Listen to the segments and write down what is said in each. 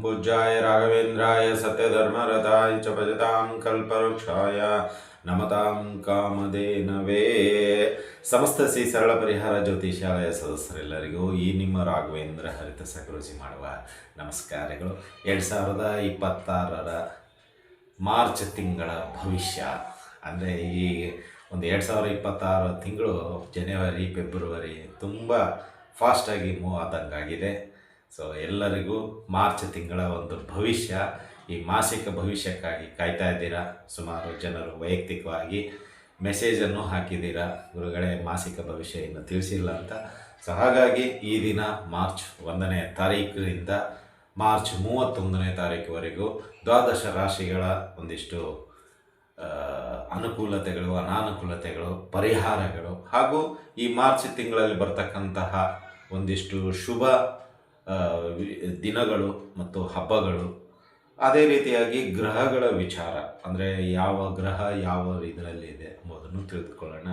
पूज्याय राघवेन्द्राय सत्यधर्मरताय च भजतां कल्पवृक्षाय नमतां कामधेनवे. ಸಮಸ್ತ ಶ್ರೀ ಸರಳ ಪರಿಹಾರ ಜ್ಯೋತಿಷಾಲಯ ಸದಸ್ಯರೆಲ್ಲರಿಗೂ ಈ ನಿಮ್ಮ ರಾಘವೇಂದ್ರ ಹರಿತ ಸಕರುಚಿ ಮಾಡುವ ನಮಸ್ಕಾರಗಳು. 2026 ಮಾರ್ಚ್ ತಿಂಗಳ ಭವಿಷ್ಯ ಅಂದರೆ ಈ ಒಂದು 2026 ತಿಂಗಳು ಜನವರಿ ಫೆಬ್ರವರಿ ತುಂಬ ಫಾಸ್ಟಾಗಿ ಮೂವ್ ಆದಂಗಾಗಿದೆ. ಸೊ ಎಲ್ಲರಿಗೂ ಮಾರ್ಚ್ ತಿಂಗಳ ಒಂದು ಭವಿಷ್ಯ, ಈ ಮಾಸಿಕ ಭವಿಷ್ಯಕ್ಕಾಗಿ ಕಾಯ್ತಾ ಇದ್ದೀರಾ. ಸುಮಾರು ಜನರು ವೈಯಕ್ತಿಕವಾಗಿ ಮೆಸೇಜನ್ನು ಹಾಕಿದ್ದೀರಾ, ಗುರುಗಳೇ ಮಾಸಿಕ ಭವಿಷ್ಯ ಇನ್ನು ತಿಳಿಸಿಲ್ಲ ಅಂತ. ಸೊ ಹಾಗಾಗಿ ಈ ದಿನ ಮಾರ್ಚ್ 1ನೇ ತಾರೀಕಿನಿಂದ ಮಾರ್ಚ್ 31ನೇ ತಾರೀಕುವರೆಗೂ ದ್ವಾದಶ ರಾಶಿಗಳ ಒಂದಿಷ್ಟು ಅನುಕೂಲತೆಗಳು, ಅನಾನುಕೂಲತೆಗಳು, ಪರಿಹಾರಗಳು ಹಾಗೂ ಈ ಮಾರ್ಚ್ ತಿಂಗಳಲ್ಲಿ ಬರ್ತಕ್ಕಂತಹ ಒಂದಿಷ್ಟು ಶುಭ ದಿನಗಳು ಮತ್ತು ಹಬ್ಬಗಳು, ಅದೇ ರೀತಿಯಾಗಿ ಗ್ರಹಗಳ ವಿಚಾರ, ಅಂದರೆ ಯಾವ ಗ್ರಹ ಯಾವ ಇದರಲ್ಲಿ ಇದೆ ಎಂಬುದನ್ನು ತಿಳಿದುಕೊಳ್ಳೋಣ.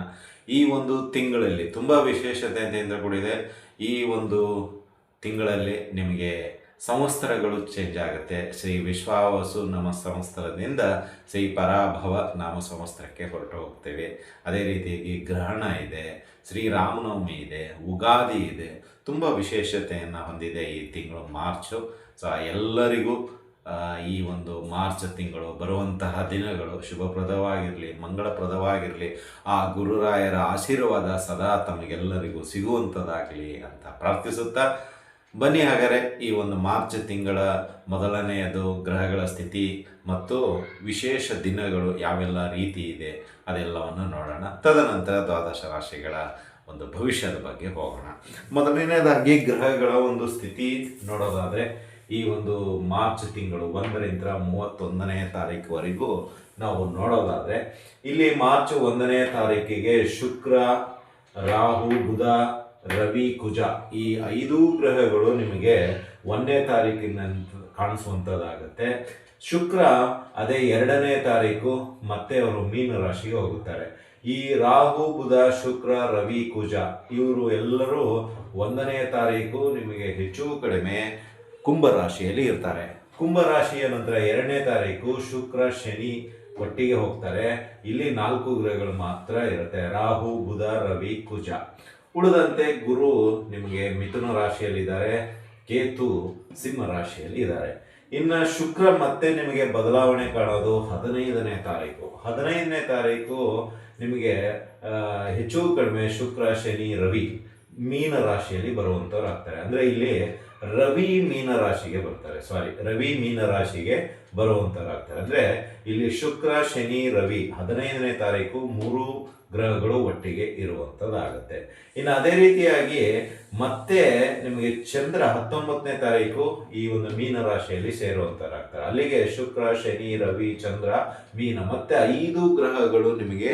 ಈ ಒಂದು ತಿಂಗಳಲ್ಲಿ ತುಂಬ ವಿಶೇಷತೆಯಿಂದ ಕೂಡಿದೆ. ಈ ಒಂದು ತಿಂಗಳಲ್ಲಿ ನಿಮಗೆ ಸಂವತ್ಸರಗಳು ಚೇಂಜ್ ಆಗುತ್ತೆ. ಶ್ರೀ ವಿಶ್ವಾವಸು ನಾಮ ಸಂವತ್ಸರದಿಂದ ಶ್ರೀ ಪರಾಭವ ನಾಮ ಸಂವತ್ಸರಕ್ಕೆ ಹೊರಟು ಹೋಗ್ತೇವೆ. ಅದೇ ರೀತಿಯಾಗಿ ಗ್ರಹಣ ಇದೆ, ಶ್ರೀರಾಮನವಮಿ ಇದೆ, ಉಗಾದಿ ಇದೆ. ತುಂಬ ವಿಶೇಷತೆಯನ್ನು ಹೊಂದಿದೆ ಈ ತಿಂಗಳು ಮಾರ್ಚು. ಸೊ ಎಲ್ಲರಿಗೂ ಈ ಒಂದು ಮಾರ್ಚ್ ತಿಂಗಳು ಬರುವಂತಹ ದಿನಗಳು ಶುಭಪ್ರದವಾಗಿರಲಿ, ಮಂಗಳಪ್ರದವಾಗಿರಲಿ, ಆ ಗುರುರಾಯರ ಆಶೀರ್ವಾದ ಸದಾ ತಮಗೆಲ್ಲರಿಗೂ ಸಿಗುವಂಥದ್ದಾಗಲಿ ಅಂತ ಪ್ರಾರ್ಥಿಸುತ್ತಾ ಬನ್ನಿ. ಹಾಗಾದರೆ ಈ ಒಂದು ಮಾರ್ಚ್ ತಿಂಗಳ ಮೊದಲನೆಯದು ಗ್ರಹಗಳ ಸ್ಥಿತಿ ಮತ್ತು ವಿಶೇಷ ದಿನಗಳು ಯಾವೆಲ್ಲ ರೀತಿ ಇದೆ ಅದೆಲ್ಲವನ್ನು ನೋಡೋಣ. ತದನಂತರ ದ್ವಾದಶ ರಾಶಿಗಳ ಒಂದು ಭವಿಷ್ಯದ ಬಗ್ಗೆ ಹೋಗೋಣ. ಮೊದಲನೇದಾಗಿ ಗ್ರಹಗಳ ಒಂದು ಸ್ಥಿತಿ ನೋಡೋದಾದರೆ ಈ ಒಂದು ಮಾರ್ಚ್ ತಿಂಗಳು 1ರಿಂದ 31ನೇ ತಾರೀಕುವರೆಗೂ ನಾವು ನೋಡೋದಾದರೆ ಇಲ್ಲಿ ಮಾರ್ಚ್ 1ನೇ ತಾರೀಕಿಗೆ ಶುಕ್ರ, ರಾಹು, ಬುಧ, ರವಿ, ಕುಜ ಈ 5 ಗ್ರಹಗಳು ನಿಮಗೆ 1ನೇ ತಾರೀಕಿನ ಕಾಣಿಸುವಂಥದ್ದಾಗುತ್ತೆ. ಶುಕ್ರ ಅದೇ 2ನೇ ತಾರೀಕು ಮತ್ತೆ ಅವರು ಮೀನ ರಾಶಿಗೆ ಹೋಗುತ್ತಾರೆ. ಈ ರಾಹು, ಬುಧ, ಶುಕ್ರ, ರವಿ, ಕುಜ ಇವರು ಎಲ್ಲರೂ 1ನೇ ತಾರೀಕು ನಿಮಗೆ ಹೆಚ್ಚು ಕಡಿಮೆ ಕುಂಭರಾಶಿಯಲ್ಲಿ ಇರ್ತಾರೆ. ಕುಂಭರಾಶಿಯ ನಂತರ 2ನೇ ತಾರೀಕು ಶುಕ್ರ, ಶನಿ ಒಟ್ಟಿಗೆ ಹೋಗ್ತಾರೆ. ಇಲ್ಲಿ 4 ಗ್ರಹಗಳು ಮಾತ್ರ ಇರುತ್ತೆ, ರಾಹು, ಬುಧ, ರವಿ, ಕುಜ. ಉಳಿದಂತೆ ಗುರು ನಿಮಗೆ ಮಿಥುನ ರಾಶಿಯಲ್ಲಿದ್ದಾರೆ, ಕೇತು ಸಿಂಹ ರಾಶಿಯಲ್ಲಿ ಇದ್ದಾರೆ. ಇನ್ನು ಶುಕ್ರ ಮತ್ತೆ ನಿಮಗೆ ಬದಲಾವಣೆ ಕಾಣೋದು 15ನೇ ತಾರೀಕು. 15ನೇ ತಾರೀಕು ನಿಮಗೆ ಹೆಚ್ಚು ಕಡಿಮೆ ಶುಕ್ರ, ಶನಿ, ರವಿ ಮೀನ ರಾಶಿಯಲ್ಲಿ ಬರುವಂಥವ್ರು ಆಗ್ತಾರೆ. ಅಂದರೆ ಇಲ್ಲಿ ರವಿ ಮೀನ ರಾಶಿಗೆ ಬರುವಂಥವ್ರಾಗ್ತಾರೆ. ಅಂದರೆ ಇಲ್ಲಿ ಶುಕ್ರ, ಶನಿ, ರವಿ 15ನೇ ತಾರೀಕು 3 ಗ್ರಹಗಳು ಒಟ್ಟಿಗೆ ಇರುವಂಥದ್ದಾಗುತ್ತೆ. ಇನ್ನು ಅದೇ ರೀತಿಯಾಗಿ ಮತ್ತೆ ನಿಮಗೆ ಚಂದ್ರ 19ನೇ ತಾರೀಕು ಈ ಒಂದು ಮೀನ ರಾಶಿಯಲ್ಲಿ ಸೇರುವಂಥವ್ರಾಗ್ತಾರೆ. ಅಲ್ಲಿಗೆ ಶುಕ್ರ, ಶನಿ, ರವಿ, ಚಂದ್ರ, ಮೀನ ಮತ್ತೆ 5 ಗ್ರಹಗಳು ನಿಮಗೆ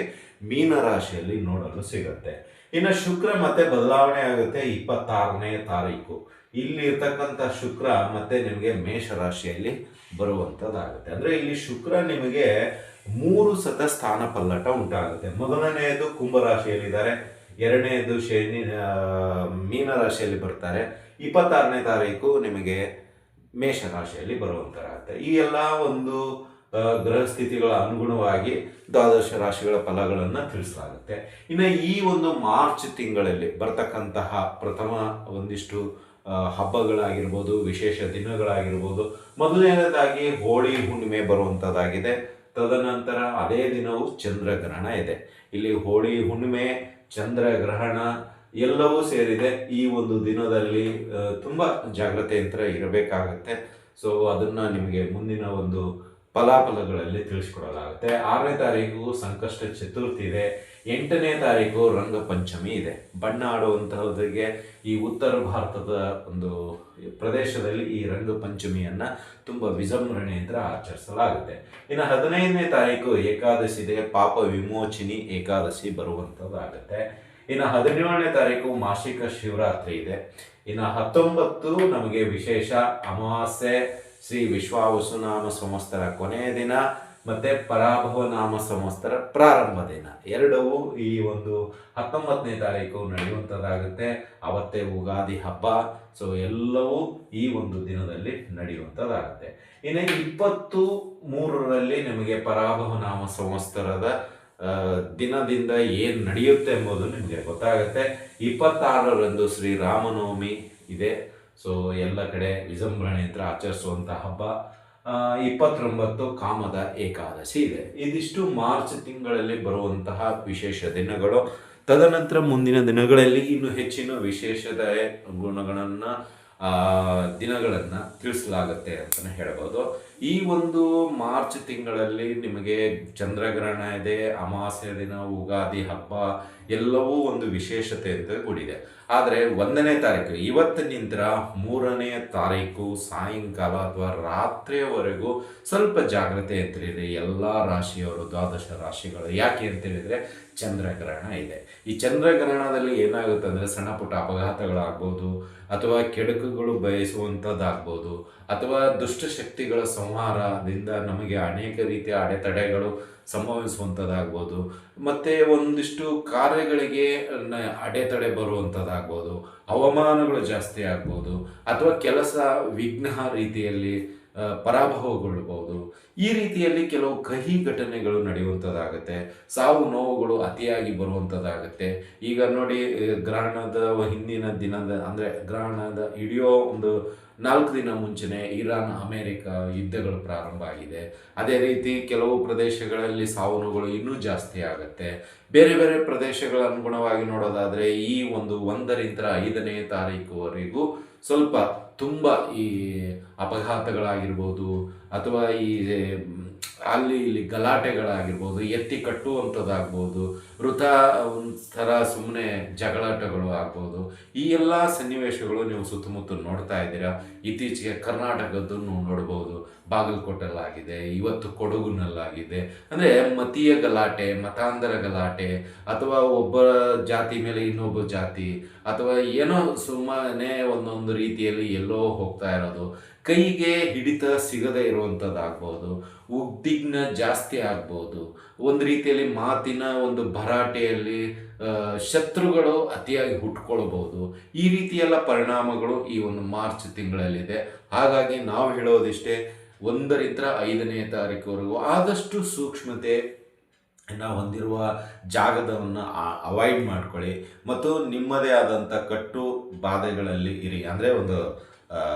ಮೀನ ರಾಶಿಯಲ್ಲಿ ನೋಡಲು ಸಿಗುತ್ತೆ. ಇನ್ನು ಶುಕ್ರ ಮತ್ತೆ ಬದಲಾವಣೆ ಆಗುತ್ತೆ 26ನೇ ತಾರೀಕು. ಇಲ್ಲಿ ಇರ್ತಕ್ಕಂಥ ಶುಕ್ರ ಮತ್ತೆ ನಿಮಗೆ ಮೇಷ ರಾಶಿಯಲ್ಲಿ ಬರುವಂಥದ್ದಾಗುತ್ತೆ. ಅಂದರೆ ಇಲ್ಲಿ ಶುಕ್ರ ನಿಮಗೆ 3 ಸತ ಸ್ಥಾನ ಪಲ್ಲಟ ಉಂಟಾಗುತ್ತೆ. ಮೊದಲನೆಯದು ಕುಂಭರಾಶಿಯಲ್ಲಿದ್ದಾರೆ, 2ನೇದು ಶನಿ ಮೀನ ರಾಶಿಯಲ್ಲಿ ಬರ್ತಾರೆ, 26ನೇ ತಾರೀಕು ನಿಮಗೆ ಮೇಷ ರಾಶಿಯಲ್ಲಿ ಬರುವಂಥದ್ದಾಗುತ್ತೆ. ಈ ಎಲ್ಲ ಒಂದು ಗ್ರಹ ಸ್ಥಿತಿಗಳ ಅನುಗುಣವಾಗಿ ದ್ವಾದಶ ರಾಶಿಗಳ ಫಲಗಳನ್ನು ತಿಳಿಸಲಾಗುತ್ತೆ. ಇನ್ನು ಈ ಒಂದು ಮಾರ್ಚ್ ತಿಂಗಳಲ್ಲಿ ಬರ್ತಕ್ಕಂತಹ ಪ್ರಥಮ ಒಂದಿಷ್ಟು ಹಬ್ಬಗಳಾಗಿರ್ಬೋದು, ವಿಶೇಷ ದಿನಗಳಾಗಿರ್ಬೋದು. ಮೊದಲನೇದಾಗಿ ಹೋಳಿ ಹುಣ್ಣಿಮೆ ಬರುವಂಥದ್ದಾಗಿದೆ. ತದನಂತರ ಅದೇ ದಿನವೂ ಚಂದ್ರಗ್ರಹಣ ಇದೆ. ಇಲ್ಲಿ ಹೋಳಿ ಹುಣ್ಣಿಮೆ, ಚಂದ್ರಗ್ರಹಣ ಎಲ್ಲವೂ ಸೇರಿದೆ. ಈ ಒಂದು ದಿನದಲ್ಲಿ ತುಂಬ ಜಾಗ್ರತೆಯಿಂದ ಇರಬೇಕಾಗತ್ತೆ. ಸೊ ಅದನ್ನು ನಿಮಗೆ ಮುಂದಿನ ಒಂದು ಫಲಾಫಲಗಳಲ್ಲಿ ತಿಳಿಸ್ಕೊಡಲಾಗುತ್ತೆ. 6ನೇ ತಾರೀಕು ಸಂಕಷ್ಟ ಚತುರ್ಥಿ ಇದೆ. 8ನೇ ತಾರೀಕು ರಂಗಪಂಚಮಿ ಇದೆ. ಬಣ್ಣ ಆಡುವಂತಹವರಿಗೆ ಈ ಉತ್ತರ ಭಾರತದ ಒಂದು ಪ್ರದೇಶದಲ್ಲಿ ಈ ರಂಗಪಂಚಮಿಯನ್ನು ತುಂಬ ವಿಜೃಂಭಣೆಯಿಂದ ಆಚರಿಸಲಾಗುತ್ತೆ. ಇನ್ನು 15ನೇ ತಾರೀಕು ಏಕಾದಶಿ ಇದೆ, ಪಾಪ ವಿಮೋಚಿನಿ ಏಕಾದಶಿ ಬರುವಂಥದ್ದಾಗುತ್ತೆ. ಇನ್ನು 17ನೇ ತಾರೀಕು ಮಾಸಿಕ ಶಿವರಾತ್ರಿ ಇದೆ. ಇನ್ನು 19 ನಮಗೆ ವಿಶೇಷ ಅಮಾವಾಸ್ಯೆ, ಶ್ರೀ ವಿಶ್ವಾವಸುನಾಮ ಸಂವತ್ಸರ ಕೊನೆಯ ದಿನ. ಮತ್ತು ಪರಾಭವ ನಾಮ ಸಂವತ್ಸರ ಪ್ರಾರಂಭ ದಿನ ಎರಡೂ ಈ ಒಂದು 19ನೇ ತಾರೀಕು ನಡೆಯುವಂಥದ್ದಾಗುತ್ತೆ. ಅವತ್ತೇ ಯುಗಾದಿ ಹಬ್ಬ. ಸೊ ಎಲ್ಲವೂ ಈ ಒಂದು ದಿನದಲ್ಲಿ ನಡೆಯುವಂಥದ್ದಾಗುತ್ತೆ. ಇನ್ನು 23ರಲ್ಲಿ ನಿಮಗೆ ಪರಾಭವ ನಾಮ ಸಂವತ್ಸರದ ದಿನದಿಂದ ಏನು ನಡೆಯುತ್ತೆ ಎಂಬುದು ನಿಮಗೆ ಗೊತ್ತಾಗುತ್ತೆ. 26ರಂದು ಶ್ರೀರಾಮನವಮಿ ಇದೆ. ಸೊ ಎಲ್ಲ ಕಡೆ ವಿಜೃಂಭಣೆಯಿಂದ ಆಚರಿಸುವಂಥ ಹಬ್ಬ. 29 ಕಾಮದ ಏಕಾದಶಿ ಇದೆ. ಇದಿಷ್ಟು ಮಾರ್ಚ್ ತಿಂಗಳಲ್ಲಿ ಬರುವಂತಹ ವಿಶೇಷ ದಿನಗಳು. ತದನಂತರ ಮುಂದಿನ ದಿನಗಳಲ್ಲಿ ಇನ್ನೂ ಹೆಚ್ಚಿನ ವಿಶೇಷತೆ ಗುಣಗಳನ್ನು ದಿನಗಳನ್ನು ತಿಳಿಸಲಾಗುತ್ತೆ ಅಂತಲೇ ಹೇಳ್ಬೋದು. ಈ ಒಂದು ಮಾರ್ಚ್ ತಿಂಗಳಲ್ಲಿ ನಿಮಗೆ ಚಂದ್ರಗ್ರಹಣ ಇದೆ, ಅಮಾವಾಸ್ಯೆ ದಿನ, ಯುಗಾದಿ ಹಬ್ಬ ಎಲ್ಲವೂ ಒಂದು ವಿಶೇಷತೆಯಿಂದ ಕೂಡಿದೆ. ಆದರೆ 1ನೇ ತಾರೀಕು ಇವತ್ತಿನಿಂದ 3ನೇ ತಾರೀಕು ಸಾಯಂಕಾಲ ಅಥವಾ ರಾತ್ರಿಯವರೆಗೂ ಸ್ವಲ್ಪ ಜಾಗ್ರತೆ ಅಂತಿರಿ ಎಲ್ಲ ರಾಶಿಯವರು, ದ್ವಾದಶ ರಾಶಿಗಳು. ಯಾಕೆ ಅಂತೇಳಿದರೆ ಚಂದ್ರಗ್ರಹಣ ಇದೆ. ಈ ಚಂದ್ರಗ್ರಹಣದಲ್ಲಿ ಏನಾಗುತ್ತೆ ಅಂದರೆ ಸಣ್ಣ ಪುಟ್ಟ ಅಪಘಾತಗಳಾಗ್ಬೋದು, ಅಥವಾ ಕೆಡುಕುಗಳು ಬಯಸುವಂಥದ್ದಾಗ್ಬೋದು, ಅಥವಾ ದುಷ್ಟಶಕ್ತಿಗಳ ಸಂಹಾರದಿಂದ ನಮಗೆ ಅನೇಕ ರೀತಿಯ ಅಡೆತಡೆಗಳು ಸಂಭವಿಸುವಂಥದ್ದಾಗ್ಬೋದು, ಮತ್ತು ಒಂದಿಷ್ಟು ಕಾರ್ಯಗಳಿಗೆ ಅಡೆತಡೆ ಬರುವಂಥದ್ದಾಗ್ಬೋದು, ಅವಮಾನಗಳು ಜಾಸ್ತಿ ಆಗ್ಬೋದು, ಅಥವಾ ಕೆಲಸ ವಿಘ್ನ ರೀತಿಯಲ್ಲಿ ಪರಾಭವಗೊಳ್ಬೋದು. ಈ ರೀತಿಯಲ್ಲಿ ಕೆಲವು ಕಹಿ ಘಟನೆಗಳು ನಡೆಯುವಂಥದ್ದಾಗುತ್ತೆ. ಸಾವು ನೋವುಗಳು ಅತಿಯಾಗಿ ಬರುವಂಥದ್ದಾಗುತ್ತೆ. ಈಗ ನೋಡಿ, ಗ್ರಹಣದ ಹಿಂದಿನ ದಿನದ ಅಂದರೆ ಗ್ರಹಣದ ಹಿಡಿಯೋ ಒಂದು 4 ದಿನ ಮುಂಚೆನೇ ಇರಾನ್ ಅಮೇರಿಕ ಯುದ್ಧಗಳು ಪ್ರಾರಂಭ ಆಗಿದೆ. ಅದೇ ರೀತಿ ಕೆಲವು ಪ್ರದೇಶಗಳಲ್ಲಿ ಸಾವು ನೋವುಗಳು ಇನ್ನೂ ಜಾಸ್ತಿ ಆಗುತ್ತೆ. ಬೇರೆ ಬೇರೆ ಪ್ರದೇಶಗಳ ಅನುಗುಣವಾಗಿ ನೋಡೋದಾದರೆ ಈ ಒಂದು 1ರಿಂದ 5ನೇ ತಾರೀಕುವರೆಗೂ ಸ್ವಲ್ಪ ತುಂಬ ಈ ಅಪಘಾತಗಳಾಗಿರ್ಬೋದು, ಅಥವಾ ಈ ಅಲ್ಲಿ ಇಲ್ಲಿ ಗಲಾಟೆಗಳಾಗಿರ್ಬೋದು, ಎತ್ತಿ ಕಟ್ಟುವಂಥದ್ದಾಗ್ಬೋದು, ವೃಥ ಒಂಥರ ಸುಮ್ಮನೆ ಜಗಳಾಟಗಳು ಆಗ್ಬೋದು. ಈ ಎಲ್ಲ ಸನ್ನಿವೇಶಗಳು ನೀವು ಸುತ್ತಮುತ್ತ ನೋಡ್ತಾ ಇದ್ದೀರಾ. ಇತ್ತೀಚೆಗೆ ಕರ್ನಾಟಕದ್ದನ್ನು ನೋಡ್ಬೋದು, ಬಾಗಲಕೋಟೆಲ್ಲಾಗಿದೆ, ಇವತ್ತು ಕೊಡಗುನಲ್ಲಾಗಿದೆ. ಅಂದರೆ ಮತೀಯ ಗಲಾಟೆ, ಮತಾಂತರ ಗಲಾಟೆ, ಅಥವಾ ಒಬ್ಬ ಜಾತಿ ಮೇಲೆ ಇನ್ನೊಬ್ಬ ಜಾತಿ, ಅಥವಾ ಏನೋ ಸುಮ್ಮನೆ ಒಂದೊಂದು ರೀತಿಯಲ್ಲಿ ಎಲ್ಲೋ ಹೋಗ್ತಾ ಇರೋದು, ಕೈಗೆ ಹಿಡಿತ ಸಿಗದೇ ಇರುವಂಥದ್ದಾಗ್ಬೋದು, ಉದ್ವಿಗ್ನ ಜಾಸ್ತಿ ಆಗ್ಬೋದು, ಒಂದು ರೀತಿಯಲ್ಲಿ ಮಾತಿನ ಒಂದು ಭರಾಟೆಯಲ್ಲಿ ಶತ್ರುಗಳು ಅತಿಯಾಗಿ ಹುಟ್ಕೊಳ್ಬೋದು. ಈ ರೀತಿಯೆಲ್ಲ ಪರಿಣಾಮಗಳು ಈ ಒಂದು ಮಾರ್ಚ್ ತಿಂಗಳಲ್ಲಿದೆ. ಹಾಗಾಗಿ ನಾವು ಹೇಳೋದಿಷ್ಟೇ, 1ರಿಂದ 5ನೇ ತಾರೀಕುವರೆಗೂ ಆದಷ್ಟು ಸೂಕ್ಷ್ಮತೆ ಹೊಂದಿರುವ ಜಾಗದವನ್ನು ಅವಾಯ್ಡ್ ಮಾಡ್ಕೊಳ್ಳಿ, ಮತ್ತು ನಿಮ್ಮದೇ ಆದಂಥ ಕಟ್ಟು ಬಾಧೆಗಳಲ್ಲಿ ಇರಿ. ಅಂದರೆ ಒಂದು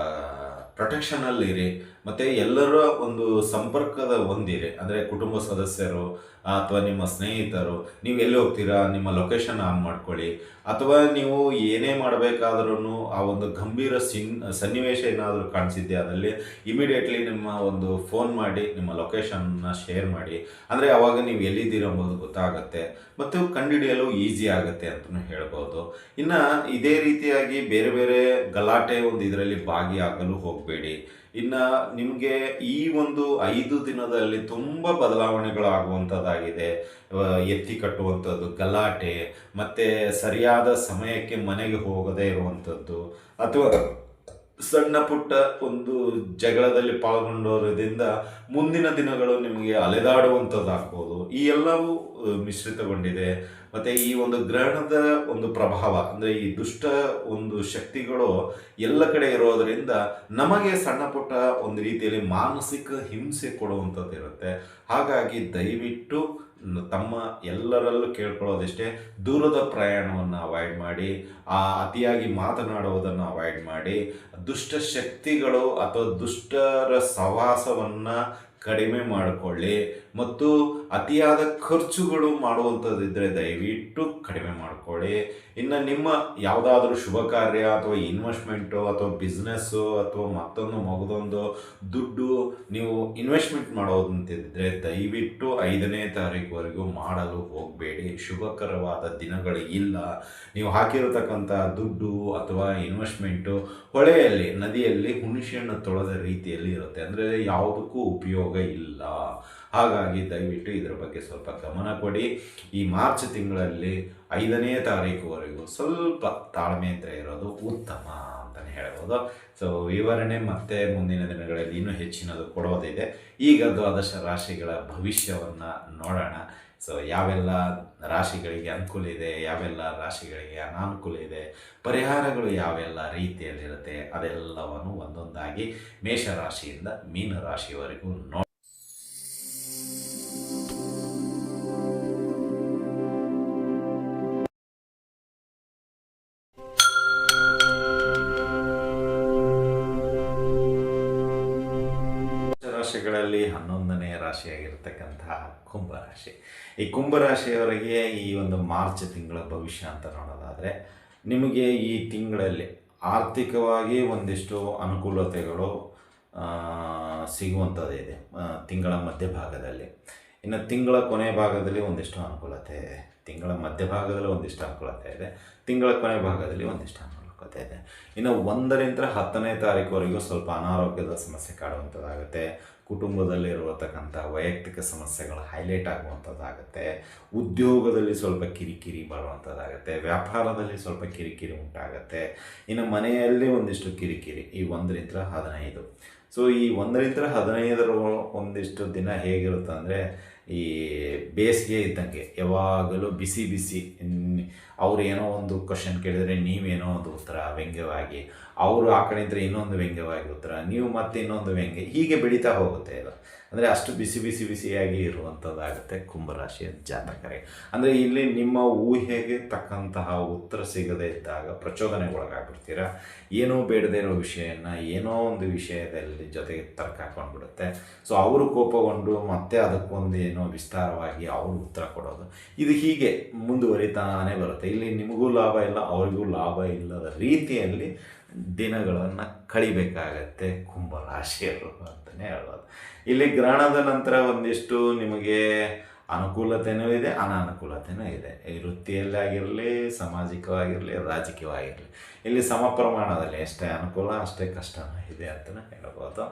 ಪ್ರೊಟೆಕ್ಷನಲ್ಲಿ ಇರಿ, ಮತ್ತು ಎಲ್ಲರ ಒಂದು ಸಂಪರ್ಕದ ಹೊಂದಿರಿ. ಅಂದರೆ ಕುಟುಂಬ ಸದಸ್ಯರು ಅಥವಾ ನಿಮ್ಮ ಸ್ನೇಹಿತರು, ನೀವು ಎಲ್ಲಿ ಹೋಗ್ತೀರಾ ನಿಮ್ಮ ಲೊಕೇಶನ್ ಆನ್ ಮಾಡ್ಕೊಳ್ಳಿ. ಅಥವಾ ನೀವು ಏನೇ ಮಾಡಬೇಕಾದ್ರೂ ಆ ಒಂದು ಗಂಭೀರ ಸನ್ನಿವೇಶ ಏನಾದರೂ ಕಾಣಿಸಿದ್ದೆ ಅದರಲ್ಲಿ ಇಮಿಡಿಯೇಟ್ಲಿ ನಿಮ್ಮ ಒಂದು ಫೋನ್ ಮಾಡಿ ನಿಮ್ಮ ಲೊಕೇಶನ್ನ ಶೇರ್ ಮಾಡಿ. ಅಂದರೆ ಆವಾಗ ನೀವು ಎಲ್ಲಿದ್ದೀರ ಎಂಬುದು ಗೊತ್ತಾಗುತ್ತೆ, ಮತ್ತು ಕಂಡುಹಿಡಿಯಲು ಈಸಿ ಆಗುತ್ತೆ ಅಂತಲೂ ಹೇಳ್ಬೋದು. ಇನ್ನು ಇದೇ ರೀತಿಯಾಗಿ ಬೇರೆ ಬೇರೆ ಗಲಾಟೆ ಒಂದು ಇದರಲ್ಲಿ ಭಾಗಿಯಾಗಲು ಹೋಗಬೇಡಿ. ಇನ್ನು ನಿಮಗೆ ಈ ಒಂದು 5 ದಿನದಲ್ಲಿ ತುಂಬ ಬದಲಾವಣೆಗಳಾಗುವಂಥದ್ದಾಗಿದೆ. ಎತ್ತಿ ಕಟ್ಟುವಂಥದ್ದು, ಗಲಾಟೆ, ಮತ್ತು ಸರಿಯಾದ ಸಮಯಕ್ಕೆ ಮನೆಗೆ ಹೋಗದೇ ಇರುವಂಥದ್ದು, ಅಥವಾ ಸಣ್ಣ ಪುಟ್ಟ ಒಂದು ಜಗಳದಲ್ಲಿ ಪಾಲ್ಗೊಂಡೋದ್ರಿಂದ ಮುಂದಿನ ದಿನಗಳು ನಿಮಗೆ ಅಲೆದಾಡುವಂಥದ್ದಾಗ್ಬೋದು. ಈ ಎಲ್ಲವೂ ಮಿಶ್ರಿತಗೊಂಡಿದೆ. ಮತ್ತು ಈ ಒಂದು ಗ್ರಹಣದ ಒಂದು ಪ್ರಭಾವ ಅಂದರೆ ಈ ದುಷ್ಟ ಒಂದು ಶಕ್ತಿಗಳು ಎಲ್ಲ ಕಡೆ ಇರೋದರಿಂದ ನಮಗೆ ಸಣ್ಣ ಪುಟ್ಟ ಒಂದು ರೀತಿಯಲ್ಲಿ ಮಾನಸಿಕ ಹಿಂಸೆ ಕೊಡುವಂಥದ್ದು ಇರುತ್ತೆ. ಹಾಗಾಗಿ ದಯವಿಟ್ಟು ತಮ್ಮ ಎಲ್ಲರಲ್ಲೂ ಕೇಳ್ಕೊಳ್ಳೋದಿಷ್ಟೇ, ದೂರದ ಪ್ರಯಾಣವನ್ನು ಅವಾಯ್ಡ್ ಮಾಡಿ, ಅತಿಯಾಗಿ ಮಾತನಾಡುವುದನ್ನು ಅವಾಯ್ಡ್ ಮಾಡಿ, ದುಷ್ಟ ಶಕ್ತಿಗಳು ಅಥವಾ ದುಷ್ಟರ ಸಹವಾಸವನ್ನು ಕಡಿಮೆ ಮಾಡಿಕೊಳ್ಳಿ, ಮತ್ತು ಅತಿಯಾದ ಖರ್ಚುಗಳು ಮಾಡುವಂಥದ್ದಿದ್ದರೆ ದಯವಿಟ್ಟು ಕಡಿಮೆ ಮಾಡಿಕೊಳ್ಳಿ. ಇನ್ನು ನಿಮ್ಮ ಯಾವುದಾದ್ರೂ ಶುಭ ಕಾರ್ಯ ಅಥವಾ ಇನ್ವೆಸ್ಟ್ಮೆಂಟು ಅಥವಾ ಬಿಸ್ನೆಸ್ಸು ಅಥವಾ ಮತ್ತೊಂದು ಮಗದೊಂದು ದುಡ್ಡು ನೀವು ಇನ್ವೆಸ್ಟ್ಮೆಂಟ್ ಮಾಡೋದಂತಿದ್ದರೆ ದಯವಿಟ್ಟು 5ನೇ ತಾರೀಕುವರೆಗೂ ಮಾಡಲು ಹೋಗಬೇಡಿ. ಶುಭಕರವಾದ ದಿನಗಳು ಇಲ್ಲ. ನೀವು ಹಾಕಿರತಕ್ಕಂಥ ದುಡ್ಡು ಅಥವಾ ಇನ್ವೆಸ್ಟ್ಮೆಂಟು ಹೊಳೆಯಲ್ಲಿ, ನದಿಯಲ್ಲಿ ಹುಣಸೆಹಣ್ಣು ತೊಳೆದ ರೀತಿಯಲ್ಲಿ ಇರುತ್ತೆ. ಅಂದರೆ ಯಾವುದಕ್ಕೂ ಉಪಯೋಗ ಇಲ್ಲ. ಹಾಗಾಗಿ ದಯವಿಟ್ಟು ಇದರ ಬಗ್ಗೆ ಸ್ವಲ್ಪ ಗಮನ ಕೊಡಿ. ಈ ಮಾರ್ಚ್ ತಿಂಗಳಲ್ಲಿ 5ನೇ ತಾರೀಕುವರೆಗೂ ಸ್ವಲ್ಪ ತಾಳ್ಮೆಯಿಂದ ಇರೋದು ಉತ್ತಮ. ಅಂತಲೇ ಹೇಳ್ಬೋದು. ಸೊ ವಿವರಣೆ ಮತ್ತೆ ಮುಂದಿನ ದಿನಗಳಲ್ಲಿ ಇನ್ನೂ ಹೆಚ್ಚಿನದು ಕೊಡೋದಿದೆ. ಈಗ ದ್ವಾದಶ ರಾಶಿಗಳ ಭವಿಷ್ಯವನ್ನು ನೋಡೋಣ. ಸೊ ಯಾವೆಲ್ಲ ರಾಶಿಗಳಿಗೆ ಅನುಕೂಲ ಇದೆ, ಯಾವೆಲ್ಲ ರಾಶಿಗಳಿಗೆ ಅನಾನುಕೂಲ ಇದೆ, ಪರಿಹಾರಗಳು ಯಾವೆಲ್ಲ ರೀತಿಯಲ್ಲಿರುತ್ತೆ, ಅದೆಲ್ಲವನ್ನು ಒಂದೊಂದಾಗಿ ಮೇಷರಾಶಿಯಿಂದ ಮೀನರಾಶಿಯವರೆಗೂ ನೋಡಿ. ರಾಶಿಗಳಲ್ಲಿ 11ನೇ ರಾಶಿಯಾಗಿರ್ತಕ್ಕಂತಹ ಕುಂಭರಾಶಿ. ಈ ಕುಂಭರಾಶಿಯವರಿಗೆ ಈ ಒಂದು ಮಾರ್ಚ್ ತಿಂಗಳ ಭವಿಷ್ಯ ಅಂತ ನೋಡೋದಾದರೆ, ನಿಮಗೆ ಈ ತಿಂಗಳಲ್ಲಿ ಆರ್ಥಿಕವಾಗಿ ಒಂದಿಷ್ಟು ಅನುಕೂಲತೆಗಳು ಸಿಗುವಂಥದ್ದಿದೆ ತಿಂಗಳ ಮಧ್ಯಭಾಗದಲ್ಲಿ. ಇನ್ನು ತಿಂಗಳ ಕೊನೆ ಭಾಗದಲ್ಲಿ ಒಂದಿಷ್ಟು ಅನುಕೂಲತೆ ಇದೆ, ತಿಂಗಳ ಮಧ್ಯಭಾಗದಲ್ಲಿ ಒಂದಿಷ್ಟು ಅನುಕೂಲತೆ ಇದೆ, ತಿಂಗಳ ಕೊನೆ ಭಾಗದಲ್ಲಿ ಒಂದಿಷ್ಟು ಅನುಕೂಲತೆ ಇದೆ. ಇನ್ನು 1ರಿಂದ 10ನೇ ತಾರೀಕುವರೆಗೂ ಸ್ವಲ್ಪ ಅನಾರೋಗ್ಯದ ಸಮಸ್ಯೆ ಕಾಡುವಂಥದ್ದಾಗುತ್ತೆ, ಕುಟುಂಬದಲ್ಲಿರುವತಕ್ಕಂಥ ವೈಯಕ್ತಿಕ ಸಮಸ್ಯೆಗಳು ಹೈಲೈಟ್ ಆಗುವಂಥದ್ದಾಗುತ್ತೆ, ಉದ್ಯೋಗದಲ್ಲಿ ಸ್ವಲ್ಪ ಕಿರಿಕಿರಿ ಬರುವಂಥದ್ದಾಗುತ್ತೆ, ವ್ಯಾಪಾರದಲ್ಲಿ ಸ್ವಲ್ಪ ಕಿರಿಕಿರಿ ಉಂಟಾಗುತ್ತೆ, ಇನ್ನು ಮನೆಯಲ್ಲಿ ಒಂದಿಷ್ಟು ಕಿರಿಕಿರಿ ಈ 1ರಿಂದ 15. ಸೊ ಈ 1ರಿಂದ 15ರ ಒಂದಿಷ್ಟು ದಿನ ಹೇಗಿರುತ್ತೆ ಅಂದರೆ, ಈ ಬೇಸಿಗೆ ಇದ್ದಂಗೆ ಯಾವಾಗಲೂ ಬಿಸಿ ಬಿಸಿ. ಅವ್ರು ಏನೋ ಒಂದು ಕ್ವಶನ್ ಕೇಳಿದರೆ ನೀವೇನೋ ಒಂದು ಉತ್ತರ ವ್ಯಂಗ್ಯವಾಗಿ, ಅವರು ಆ ಕಡೆಯಿಂದ ಇನ್ನೊಂದು ವ್ಯಂಗ್ಯವಾಗಿ ಉತ್ತರ, ನೀವು ಮತ್ತೆ ಇನ್ನೊಂದು ವ್ಯಂಗ್ಯ, ಹೀಗೆ ಬೆಳೀತಾ ಹೋಗುತ್ತೆ ಇದು. ಅಂದರೆ ಅಷ್ಟು ಬಿಸಿ ಬಿಸಿ ಬಿಸಿಯಾಗಿ ಇರುವಂಥದ್ದಾಗುತ್ತೆ ಕುಂಭರಾಶಿಯ ಜಾತಕರಿಗೆ. ಅಂದರೆ ಇಲ್ಲಿ ನಿಮ್ಮ ಊಹೆಗೆ ತಕ್ಕಂತಹ ಉತ್ತರ ಸಿಗದೇ ಇದ್ದಾಗ ಪ್ರಚೋದನೆಗೊಳಗಾಗ್ಬಿಡ್ತೀರ. ಏನೋ ಬೇಡದೇ ಇರೋ ವಿಷಯನ ಏನೋ ಒಂದು ವಿಷಯದಲ್ಲಿ ಜೊತೆಗೆ ತರ್ಕ ಹಾಕೊಂಡ್ಬಿಡುತ್ತೆ. ಸೊ ಅವರು ಕೋಪಗೊಂಡು ಮತ್ತೆ ಅದಕ್ಕೊಂದು ಏನೋ ವಿಸ್ತಾರವಾಗಿ ಅವರು ಉತ್ತರ ಕೊಡೋದು, ಇದು ಹೀಗೆ ಮುಂದುವರಿತಾನೇ ಬರುತ್ತೆ. ಇಲ್ಲಿ ನಿಮಗೂ ಲಾಭ ಇಲ್ಲ, ಅವರಿಗೂ ಲಾಭ ಇಲ್ಲದ ರೀತಿಯಲ್ಲಿ ದಿನಗಳನ್ನು ಕಳಿಬೇಕಾಗತ್ತೆ ಕುಂಭರಾಶಿಯವರು ಅಂತಲೇ ಹೇಳ್ಬೋದು. ಇಲ್ಲಿ ಗ್ರಹಣದ ನಂತರ ಒಂದಿಷ್ಟು ನಿಮಗೆ ಅನುಕೂಲತೆಯೂ ಇದೆ, ಅನಾನುಕೂಲತೆಯೂ ಇದೆ. ಈ ವೃತ್ತಿಯಲ್ಲಾಗಿರಲಿ, ಸಾಮಾಜಿಕವಾಗಿರಲಿ, ರಾಜಕೀಯವಾಗಿರಲಿ, ಇಲ್ಲಿ ಸಮ ಪ್ರಮಾಣದಲ್ಲಿ ಎಷ್ಟೇ ಅನುಕೂಲ ಅಷ್ಟೇ ಕಷ್ಟನೂ ಇದೆ ಅಂತಲೇ ಹೇಳ್ಬೋದು.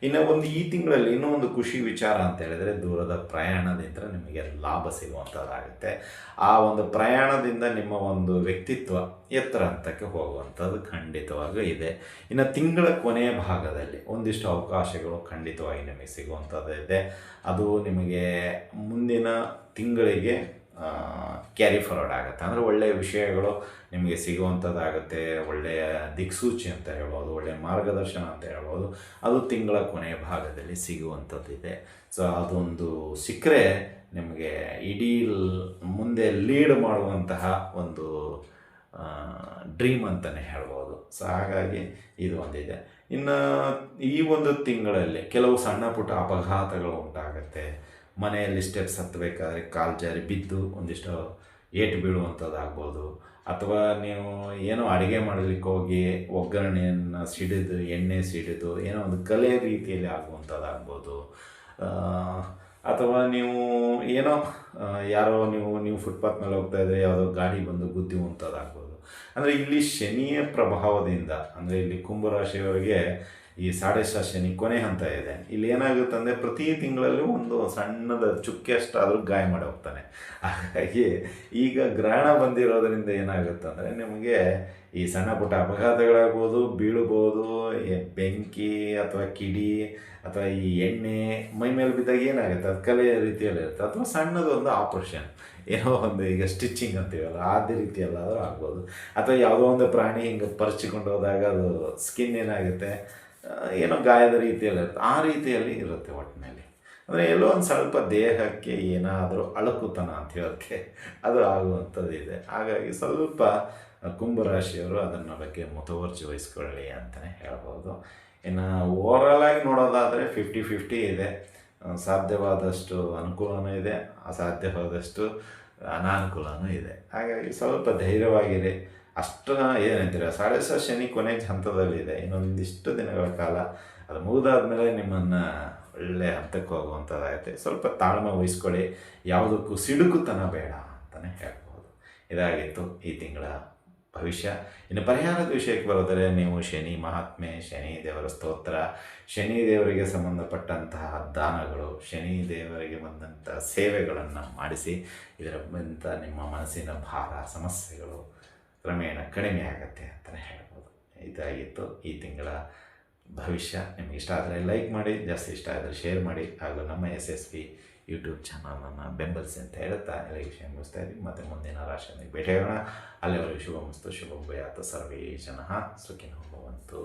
ಇನ್ನು ಈ ತಿಂಗಳಲ್ಲಿ ಇನ್ನೂ ಒಂದು ಖುಷಿ ವಿಚಾರ ಅಂತ ಹೇಳಿದರೆ, ದೂರದ ಪ್ರಯಾಣದಿಂದ ನಿಮಗೆ ಲಾಭ ಸಿಗುವಂಥದ್ದಾಗುತ್ತೆ. ಆ ಒಂದು ಪ್ರಯಾಣದಿಂದ ನಿಮ್ಮ ಒಂದು ವ್ಯಕ್ತಿತ್ವ ಎತ್ತರ ಹಂತಕ್ಕೆ ಹೋಗುವಂಥದ್ದು ಖಂಡಿತವಾಗೂ ಇದೆ. ಇನ್ನು ತಿಂಗಳ ಕೊನೆಯ ಭಾಗದಲ್ಲಿ ಒಂದಿಷ್ಟು ಅವಕಾಶಗಳು ಖಂಡಿತವಾಗಿ ನಿಮಗೆ ಸಿಗುವಂಥದ್ದು ಇದೆ. ಅದು ನಿಮಗೆ ಮುಂದಿನ ತಿಂಗಳಿಗೆ ಕ್ಯಾರಿ ಫಾರ್ವರ್ಡ್ ಆಗುತ್ತೆ. ಅಂದರೆ ಒಳ್ಳೆಯ ವಿಷಯಗಳು ನಿಮಗೆ ಸಿಗುವಂಥದ್ದಾಗುತ್ತೆ, ಒಳ್ಳೆಯ ದಿಕ್ಸೂಚಿ ಅಂತ ಹೇಳ್ಬೋದು, ಒಳ್ಳೆಯ ಮಾರ್ಗದರ್ಶನ ಅಂತ ಹೇಳ್ಬೋದು. ಅದು ತಿಂಗಳ ಕೊನೆಯ ಭಾಗದಲ್ಲಿ ಸಿಗುವಂಥದ್ದಿದೆ. ಸೊ ಅದೊಂದು ಸಿಕ್ಕರೆ ನಿಮಗೆ ಇಡೀ ಮುಂದೆ ಲೀಡ್ ಮಾಡುವಂತಹ ಒಂದು ಡ್ರೀಮ್ ಅಂತಲೇ ಹೇಳ್ಬೋದು. ಸೊ ಹಾಗಾಗಿ ಇದು ಒಂದಿದೆ. ಇನ್ನು ಈ ಒಂದು ತಿಂಗಳಲ್ಲಿ ಕೆಲವು ಸಣ್ಣ ಪುಟ್ಟ ಅಪಘಾತಗಳು ಉಂಟಾಗುತ್ತೆ. ಮನೆಯಲ್ಲಿ ಸ್ಟೆಪ್ಸ್ ಹತ್ತಬೇಕಾದ್ರೆ ಕಾಲು ಜಾರಿ ಬಿದ್ದು ಒಂದಿಷ್ಟು ಏಟು ಬೀಳುವಂಥದ್ದಾಗ್ಬೋದು, ಅಥವಾ ನೀವು ಏನೋ ಅಡುಗೆ ಮಾಡಲಿಕ್ಕೆ ಹೋಗಿ ಒಗ್ಗರಣೆಯನ್ನು ಸಿಡಿದು ಎಣ್ಣೆ ಸಿಡಿದು ಏನೋ ಒಂದು ಕಲೆ ರೀತಿಯಲ್ಲಿ ಆಗುವಂಥದ್ದಾಗ್ಬೋದು, ಅಥವಾ ನೀವು ಏನೋ ಯಾರೋ ನೀವು ಫುಟ್ಪಾತ್ ಮೇಲೆ ಹೋಗ್ತಾಯಿದ್ರೆ ಯಾವುದೋ ಗಾಡಿ ಬಂದು ಗುದ್ದುವಂಥದ್ದಾಗ್ಬೋದು. ಅಂದರೆ ಇಲ್ಲಿ ಶನಿಯ ಪ್ರಭಾವದಿಂದ, ಅಂದರೆ ಇಲ್ಲಿ ಕುಂಭರಾಶಿಯವರಿಗೆ ಈ ಸಾಡೆಸ ಶನಿ ಕೊನೆ ಹಂತ ಇದೆ. ಇಲ್ಲಿ ಏನಾಗುತ್ತೆ ಅಂದರೆ, ಪ್ರತಿ ತಿಂಗಳಲ್ಲೂ ಒಂದು ಸಣ್ಣದ ಚುಕ್ಕೆ ಅಷ್ಟಾದರೂ ಗಾಯ ಮಾಡಿ ಹೋಗ್ತಾನೆ. ಹಾಗಾಗಿ ಈಗ ಗ್ರಹಣ ಬಂದಿರೋದರಿಂದ ಏನಾಗುತ್ತೆ ಅಂದರೆ, ನಿಮಗೆ ಈ ಸಣ್ಣ ಪುಟ್ಟ ಅಪಘಾತಗಳಾಗ್ಬೋದು, ಬೀಳ್ಬೋದು, ಬೆಂಕಿ ಅಥವಾ ಕಿಡಿ ಅಥವಾ ಈ ಎಣ್ಣೆ ಮೈ ಮೇಲೆ ಬಿದ್ದಾಗ ಏನಾಗುತ್ತೆ, ಅದು ಕಲೆಯ ರೀತಿಯಲ್ಲಿರುತ್ತೆ. ಅಥವಾ ಸಣ್ಣದೊಂದು ಆಪ್ರೇಷನ್, ಏನೋ ಒಂದು ಈಗ ಸ್ಟಿಚಿಂಗ್ ಅಂತೀವಲ್ಲ ಅದೇ ರೀತಿಯಲ್ಲಾದರೂ ಆಗ್ಬೋದು. ಅಥವಾ ಯಾವುದೋ ಒಂದು ಪ್ರಾಣಿ ಹಿಂಗೆ ಪರ್ಚಿಕೊಂಡು ಹೋದಾಗ ಅದು ಸ್ಕಿನ್ ಏನಾಗುತ್ತೆ, ಏನೋ ಗಾಯದ ರೀತಿಯಲ್ಲಿರುತ್ತೆ, ಆ ರೀತಿಯಲ್ಲಿ ಇರುತ್ತೆ ಒಟ್ಟಿನಲ್ಲಿ. ಅಂದರೆ ಎಲ್ಲೋ ಒಂದು ಸ್ವಲ್ಪ ದೇಹಕ್ಕೆ ಏನಾದರೂ ಅಳುಕುತನ ಅಂತ ಹೇಳೋಕ್ಕೆ ಅದು ಆಗುವಂಥದ್ದಿದೆ. ಹಾಗಾಗಿ ಸ್ವಲ್ಪ ಕುಂಭರಾಶಿಯವರು ಅದನ್ನ ಬಗ್ಗೆ ಮುತುವರ್ಜಿ ವಹಿಸ್ಕೊಳ್ಳಿ ಅಂತಲೇ ಹೇಳ್ಬೋದು. ಇನ್ನು ಓವರಾಲಾಗಿ ನೋಡೋದಾದರೆ 50-50 ಇದೆ. ಸಾಧ್ಯವಾದಷ್ಟು ಅನುಕೂಲನೂ ಇದೆ, ಅಸಾಧ್ಯವಾದಷ್ಟು ಅನಾನುಕೂಲನೂ ಇದೆ. ಹಾಗಾಗಿ ಸ್ವಲ್ಪ ಧೈರ್ಯವಾಗಿರಿ. ಅಷ್ಟು ಏನಂತೀರ, ಸಾಡೆಸ ಶನಿ ಕೊನೆ ಹಂತದಲ್ಲಿದೆ. ಇನ್ನೊಂದಿಷ್ಟು ದಿನಗಳ ಕಾಲ ಅದು ಮುಗಿದಾದ್ಮೇಲೆ ನಿಮ್ಮನ್ನು ಒಳ್ಳೆಯ ಹಂತಕ್ಕೆ ಹೋಗುವಂಥದ್ದಾಗುತ್ತೆ. ಸ್ವಲ್ಪ ತಾಳ್ಮೆ ವಹಿಸ್ಕೊಳ್ಳಿ, ಯಾವುದಕ್ಕೂ ಸಿಡುಕುತನ ಬೇಡ ಅಂತಲೇ ಹೇಳ್ಬೋದು. ಇದಾಗಿತ್ತು ಈ ತಿಂಗಳ ಭವಿಷ್ಯ. ಇನ್ನು ಪರಿಹಾರದ ವಿಷಯಕ್ಕೆ ಬರೋದರೆ, ನೀವು ಶನಿ ಮಹಾತ್ಮೆ, ಶನಿ ದೇವರ ಸ್ತೋತ್ರ, ಶನಿ ದೇವರಿಗೆ ಸಂಬಂಧಪಟ್ಟಂತಹ ದಾನಗಳು, ಶನಿ ದೇವರಿಗೆ ಬಂದಂಥ ಸೇವೆಗಳನ್ನು ಮಾಡಿಸಿ. ಇದರಿಂದ ನಿಮ್ಮ ಮನಸ್ಸಿನ ಭಾರ, ಸಮಸ್ಯೆಗಳು ಕ್ರಮೇಣ ಕಡಿಮೆ ಆಗುತ್ತೆ ಅಂತಲೇ ಹೇಳ್ಬೋದು. ಇದಾಗಿತ್ತು ಈ ತಿಂಗಳ ಭವಿಷ್ಯ. ನಿಮ್ಗೆ ಇಷ್ಟ ಆದರೆ ಲೈಕ್ ಮಾಡಿ, ಜಾಸ್ತಿ ಇಷ್ಟ ಆದರೆ ಶೇರ್ ಮಾಡಿ, ಹಾಗೂ ನಮ್ಮ SSP ಯೂಟ್ಯೂಬ್ ಚಾನಲನ್ನು ಬೆಂಬಲಿಸಿ ಅಂತ ಹೇಳುತ್ತಾ ಎಲ್ಲ ವಿಷಯ ಮುಗಿಸ್ತಾ ಇದ್ದೀವಿ. ಮತ್ತು ಮುಂದಿನ ರಾಶಿಯಲ್ಲಿ ಭೇಟಿಯಾಗೋಣ. ಅಲ್ಲಿವರೆಗೂ ಶುಭಮಸ್ತು, ಶುಭಂ ಭೂಯಾತ್, ಸರ್ವೇ ಜನಃ ಸುಖಿನೋ ಭವಂತು.